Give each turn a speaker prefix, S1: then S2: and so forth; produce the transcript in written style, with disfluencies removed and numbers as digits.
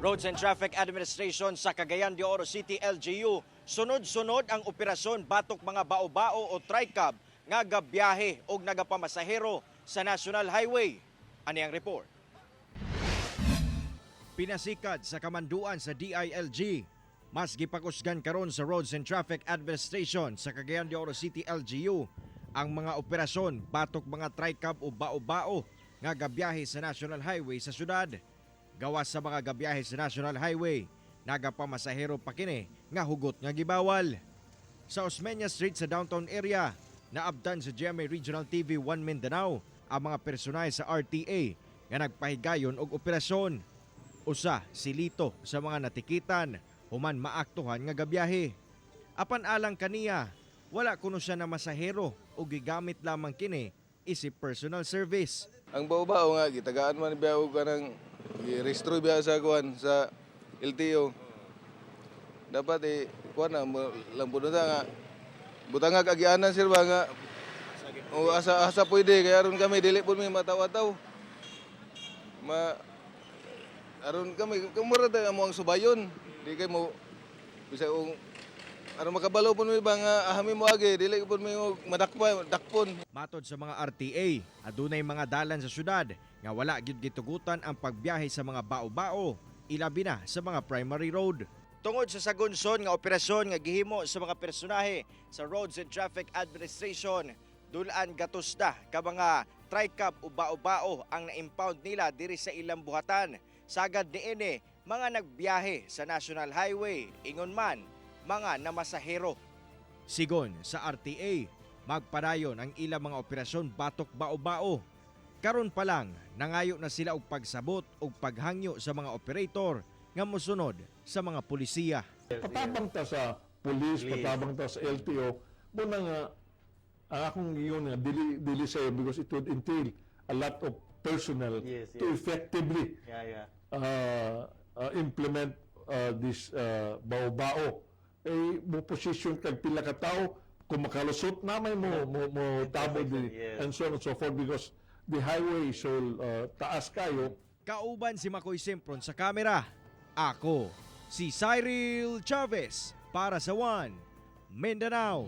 S1: Roads and Traffic Administration sa Cagayan de Oro City, LGU, sunod-sunod ang operasyon batok mga bao-bao o tricab nga gabiyahe o nagapamasahero sa National Highway. Ani ang report? Pinasikad sa kamanduan sa DILG. Mas gipakusgan karon sa Roads and Traffic Administration sa Cagayan de Oro City, LGU ang mga operasyon batok mga tricab o bao-bao nga gabiyahe sa National Highway sa syudad. Gawas sa mga gabiyahe sa National Highway, nagapamasahero pa kini nga hugot nga gibawal. Sa Osmeña Street sa downtown area, naabdan sa GMA Regional TV 1 Mindanao ang mga personal sa RTA nga nagpahigayon og operasyon. Usa silito sa mga natikitan human maaktuhan nga gabiyahe. Apan alang kaniya, wala kuno siya na masahero o gigamit lamang kini isip personal service.
S2: Ang bao-bao nga gitagaan man biya og kanang i-restro biya sa kuan sa LTO. Dapat kuan na lambot na nga butanga kagianan sir ba nga o asa pwede kaya aron kami dili pud mi mataw-taw. Aron kami kumura ta mo ang subayon. Di kay mo bisa aron makabalo pud mi ba nga ahami mo agi dili pud mi dakpon.
S1: Matod sa mga RTA, adunay mga dalan sa syudad nga wala gyud gitugutan ang pagbiyahe sa mga bao-bao, ilabi na sa mga primary road. Tungod sa sagunson nga operasyon nga gihimo sa mga personahe sa Roads and Traffic Administration, dulaan gatusda ka mga tricab o bao-bao ang na-impound nila diri sa ilang buhatan. Sagad niini mga nagbiyahe sa National Highway, ingon man mga namasahero. Sigon sa RTA, magpadayon ang ilang mga operasyon batok bao-bao. Karon pa lang, nangayo na sila og pagsabot og paghangyo sa mga operator nga mosunod sa mga pulisiya.
S3: Patabang ta sa police, patabang ta sa LTO, muna nga ang akong yun nga dili sa'yo because it would entail a lot of personnel to effectively implement this bao-bao. Mo position kag pila ka tao kung makalusot namay mo tabo and so on and so forth because the highway so taas kayo.
S1: Kauban si Makoy Simpron sa kamera. Ako si Cyril Chavez para sa One Mindanao.